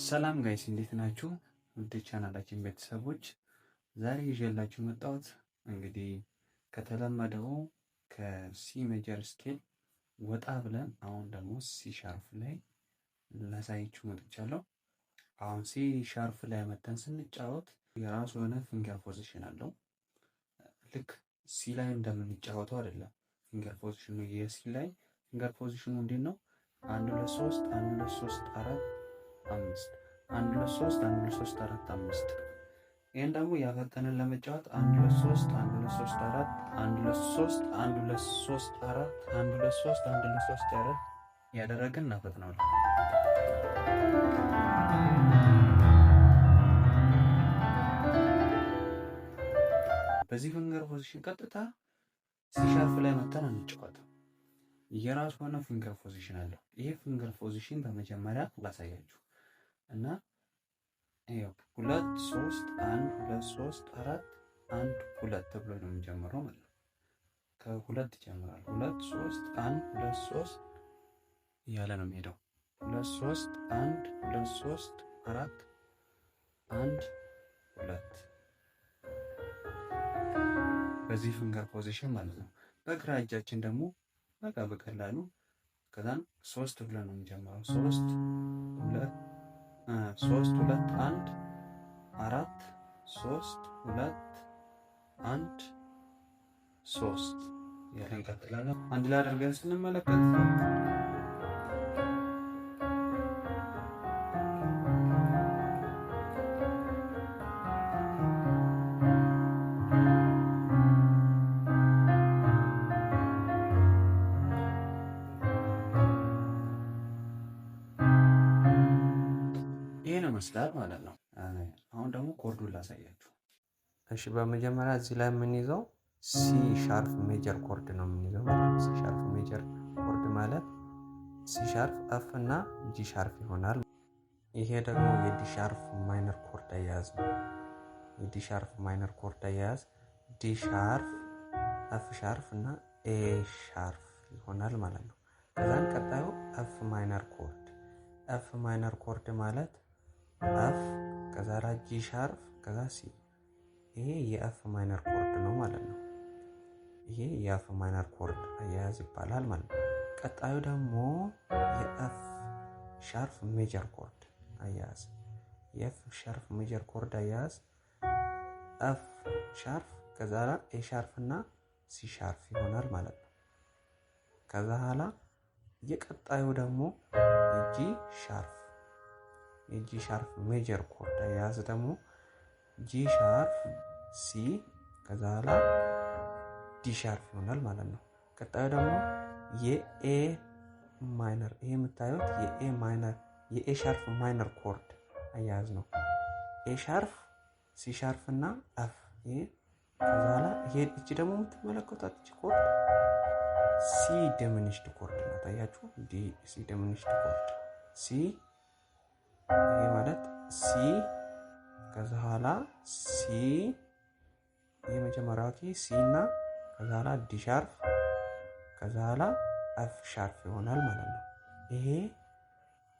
ሰላም ጋይስ እንዴት ናችሁ? ውድ ቻናላችን ቤተሰቦች ዛሬ ይዤላችሁ መጣሁት እንግዲህ ከተለመደው ከሲ ሜጀር ስኬል ወጣ ብለን አሁን ደግሞ ሲ ሻርፕ ላይ ላሳያችሁ መጥቻለሁ። አሁን ሲ ሻርፕ ላይ መተን ስንጫወት የራሱ የሆነ ፊንገር ፖዚሽን አለው። ልክ ሲ ላይ እንደምንጫወተው አይደለም ፊንገር ፖዚሽኑ። የሲ ላይ ፊንገር ፖዚሽኑ እንዴት ነው? 1 2 3 1 2 3 4 5 1 2 3 1 2 3 4 5 ይሄን ደግሞ ያፈጠንን ለመጫወት 1 2 3 1 2 3 4 1 2 3 1 2 3 4 1 2 3 1 2 3 4 ያደረግን እናፈጥነዋለን። በዚህ ፊንገር ፖዚሽን ቀጥታ ሲ ሻርፕ ላይ መተን እንጫወት። የራሱ ሆነ ፊንገር ፖዚሽን አለው። ይሄ ፊንገር ፖዚሽን በመጀመሪያ ላሳያችሁ እና ይሄው 2 3 1 2 3 4 1 2 ተብሎ ነው የሚጀምረው ማለት ነው። ከሁለት ይጀምራል። 2 3 1 2 3 እያለ ነው የሚሄደው። 2 3 1 2 3 4 1 2 በዚህ ፊንገር ፖዚሽን ማለት ነው። በግራ እጃችን ደግሞ በቃ በቀላሉ ከዛን 3 ብለን ነው የሚጀምረው። 3 2 1 4 3 2 1 3 ያለን እንቀጥላለን። አንድ ላይ አድርገን ስንመለከት ይሄን ይመስላል ማለት ነው። አሁን ደግሞ ኮርዱን ላሳያችሁ። እሺ በመጀመሪያ እዚህ ላይ የምንይዘው ሲ ሻርፕ ሜጀር ኮርድ ነው የምንይዘው ማለት ነው። ሲ ሻርፕ ሜጀር ኮርድ ማለት ሲ ሻርፕ ኤፍ እና ጂ ሻርፕ ይሆናል። ይሄ ደግሞ የዲ ሻርፕ ማይነር ኮርድ አያያዝ ነው። የዲ ሻርፕ ማይነር ኮርድ አያያዝ ዲ ሻርፕ፣ ኤፍ ሻርፕ እና ኤ ሻርፕ ይሆናል ማለት ነው። ከዛን ቀጣዩ ኤፍ ማይነር ኮርድ። ኤፍ ማይነር ኮርድ ማለት ኤፍ ከዛ ጂ ሻርፕ ከዛ ሲ። ይሄ የኤፍ ማይነር ኮርድ ነው ማለት ነው። ይሄ የኤፍ ማይነር ኮርድ አያያዝ ይባላል ማለት ነው። ቀጣዩ ደግሞ የኤፍ ሻርፕ ሜጀር ኮርድ አያያዝ። የኤፍ ሻርፕ ሜጀር ኮርድ አያያዝ ኤፍ ሻርፕ ከዛ ኤ ሻርፕ እና ሲ ሻርፕ ይሆናል ማለት ነው። ከዛ ኋላ የቀጣዩ ደግሞ የጂ ሻርፕ የጂ ሻርፕ ሜጀር ኮርድ አያያዝ ደግሞ ጂ ሻርፕ ሲ ከዛ ኋላ ዲ ሻርፕ ይሆናል ማለት ነው። ቀጣዩ ደግሞ የኤ ማይነር፣ ይሄ የምታዩት የኤ ማይነር የኤ ሻርፕ ማይነር ኮርድ አያያዝ ነው። ኤ ሻርፕ ሲ ሻርፕ እና ኤፍ። ይሄ ከዛ ኋላ ይሄ እቺ ደግሞ የምትመለከቷት እቺ ኮርድ ሲ ዲሚኒሽድ ኮርድ ነው። ታያችሁ ዲ ሲ ዲሚኒሽድ ኮርድ ሲ። ይሄ ማለት ሲ ከዛ ኋላ ሲ የመጀመሪያው ኪ ሲ እና ከዛ ኋላ ዲ ሻርፕ ከዛ ኋላ ኤፍ ሻርፕ ይሆናል ማለት ነው። ይሄ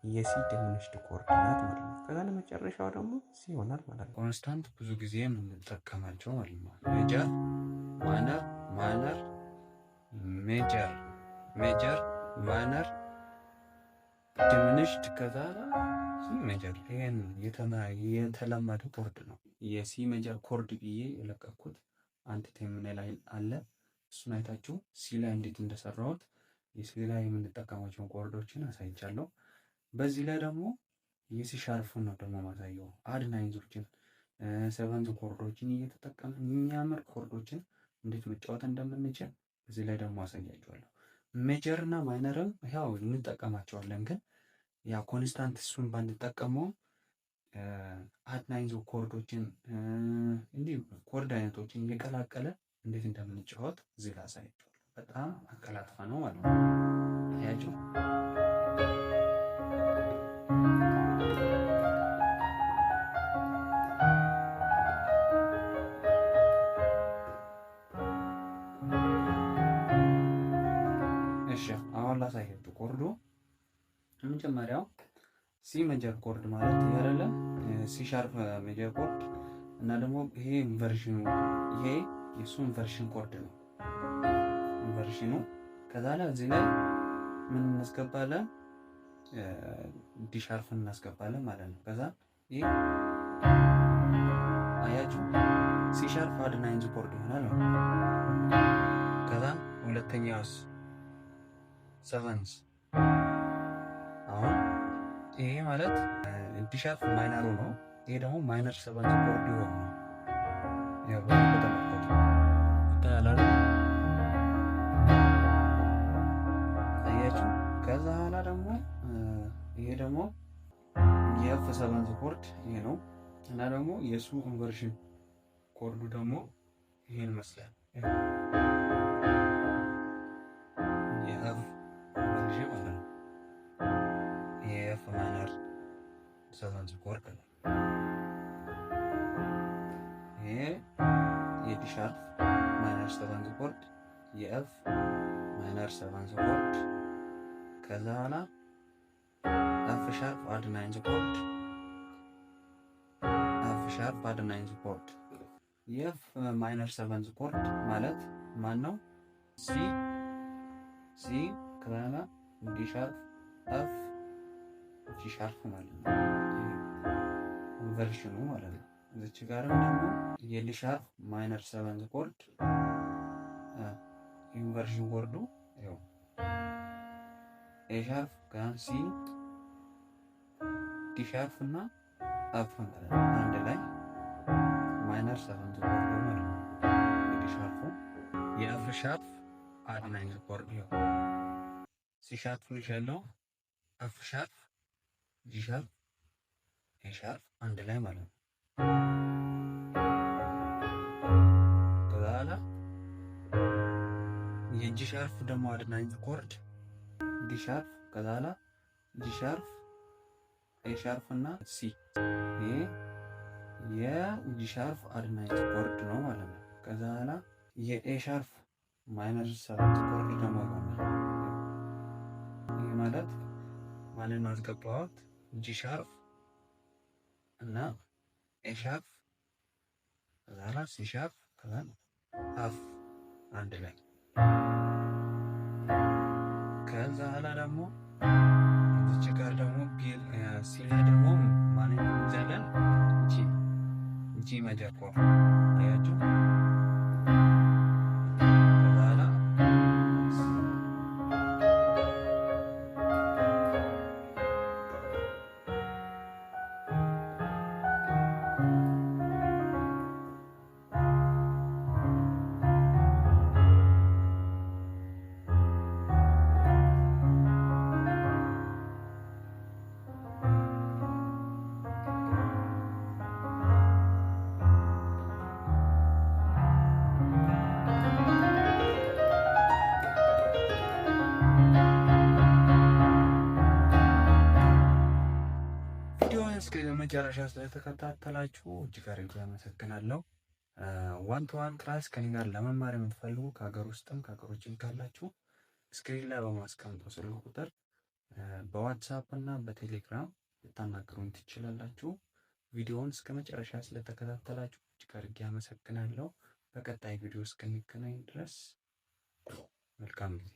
የሲ ዲሚኒሽድ ኮርድ ናት ማለት ነው። ከዛ ለመጨረሻው ደግሞ ሲ ይሆናል ማለት ነው። ኮንስታንት ብዙ ጊዜ የምንጠቀማቸው ማለት ነው። ሜጀር፣ ማይነር፣ ማይነር፣ ሜጀር፣ ሜጀር፣ ማይነር፣ ዲሚኒሽድ ከዛ ሲ ሜጀር። ይሄን የተለመደ ኮርድ ነው። የሲ ሜጀር ኮርድ ብዬ የለቀኩት አንድ ቴምኔል ላይ አለ። እሱን አይታችሁ ሲ ላይ እንዴት እንደሰራሁት የሲ ላይ የምንጠቀማቸውን ኮርዶችን አሳይቻለሁ። በዚህ ላይ ደግሞ የሲ ሻርፕን ነው ደግሞ ማሳየው። አድ ናይንዞችን፣ ሰቨንዝ ኮርዶችን እየተጠቀምን የሚያምር ኮርዶችን እንዴት መጫወት እንደምንችል እዚህ ላይ ደግሞ አሳያችኋለሁ። ሜጀር እና ማይነርም ያው እንጠቀማቸዋለን፣ ግን ያ ኮንስታንት እሱን ባንጠቀመው አድ ናይንዞ ኮርዶችን እንዲህ ኮርድ አይነቶችን እየቀላቀለ እንዴት እንደምንጫወት እዚህ ላይ አሳያችኋለሁ። በጣም አቀላጥፋ ነው ማለት ነው። አያችሁ አሁን ላሳያችሁ። ኮርዱ የመጀመሪያው ሲ ሜጀር ኮርድ ማለት ይሄ አይደለ? ሲ ሻርፕ ሜጀር ኮርድ እና ደግሞ ይሄ ኢንቨርሽኑ ይሄ የሱ ኢንቨርሽን ኮርድ ነው ኢንቨርሽኑ። ከዛ ላይ እዚህ ላይ ምን እናስገባለን? ዲ ሻርፕ እናስገባለን ማለት ነው። ከዛ ይሄ አያችሁ ሲ ሻርፕ አድ ናይንዝ ኮርድ ይሆናል ነው። ከዛ ሁለተኛውስ ሰቨንስ። አሁን ይሄ ማለት ዲ ሻርፕ ማይነሩ ነው። ይሄ ደግሞ ማይነር ሰቨንዝ ኮርድ ይሆናል። ያው በተመለከቱ ይታያል። አያችሁ። ከዛ ኋላ ደግሞ ይሄ ደግሞ የኤፍ ሰቨንዝ ኮርድ ይሄ ነው እና ደግሞ የሱ ኢንቨርሽን ኮርዱ ደግሞ ይሄን ይመስላል። የኤፍ ኢንቨርሽን ማለት ነው። የኤፍ ማይነር ሰቨንዝ ኮርድ ነው። ይሄ የዲ ሻርፕ ማይነር ሰቨንዝ ኮርድ፣ የኤፍ ማይነር ሰቨንዝ ኮርድ፣ ከዛ በኋላ ኤፍ ሻርፕ አድ ናይንዝ ኮርድ፣ ኤፍ ሻርፕ አድ ናይንዝ ኮርድ። የኤፍ ማይነር ሰቨንዝ ኮርድ ማለት ማን ነው? ሲ ከዛ በኋላ ዲ ሻርፕ ኤፍ ጂ ሻርፕ ማለት ነው። ኢንቨርሽኑ ማለት ነው። እዚች ጋርም ደግሞ የዲ ሻርፕ ማይነር ሰቨንዝ ኮርድ ኢንቨርሽን ኮርዱ ይኸው ኤ ሻርፕ ሲ ዲ ሻርፕ እና ኤፍ ማለት ነው። አንድ ላይ ማይነር ሰቨንዝ ኮርዱ ማለት ነው። የዲ ሻርፑ የኤፍ ሻርፕ አድ ናይንዝ ኮርድ ይኸው ሲ ሻርፕ ያለው ኤፍ ሻርፕ ጂ ሻርፕ ኤ ሻርፕ አንድ ላይ ማለት ነው። ከዛ በኋላ የጂ ሻርፕ ደግሞ አድ ናይንዝ ኮርድ ዲ ሻርፕ ከዛ በኋላ ጂ ሻርፕ ኤ ሻርፕ እና ሲ። ይሄ የጂ ሻርፕ አድ ናይንዝ ኮርድ ነው ማለት ነው። ከዛ በኋላ የኤ ሻርፕ ማይነር ሰቨንዝ ኮርድ ደግሞ ይሆናል። ይሄ ማለት ማንን ነው አስገባሁት? ጂ ሻርፕ እና ኤ ሻርፕ ከዛ በኋላ ሲ ሻርፕ ከዛ ኤፍ አንድ ላይ። ከዛ በኋላ ደግሞ እዚህ ጋር ደግሞ ሲ ላይ ደግሞ ማንን እንይዛለን? ጂ ሜጀር ኮርድ አያችሁ። እስከ መጨረሻ ስለተከታተላችሁ እጅግ አድርጌ አመሰግናለሁ። ዋን ቱ ዋን ክላስ ከኔ ጋር ለመማር የምትፈልጉ ከሀገር ውስጥም ከሀገር ውጭም ካላችሁ ስክሪን ላይ በማስቀምጠው ስልክ ቁጥር በዋትሳፕ እና በቴሌግራም ልታናግሩኝ ትችላላችሁ። ቪዲዮውን እስከ መጨረሻ ስለተከታተላችሁ እጅግ አድርጌ አመሰግናለሁ። በቀጣይ ቪዲዮ እስክንገናኝ ድረስ መልካም ጊዜ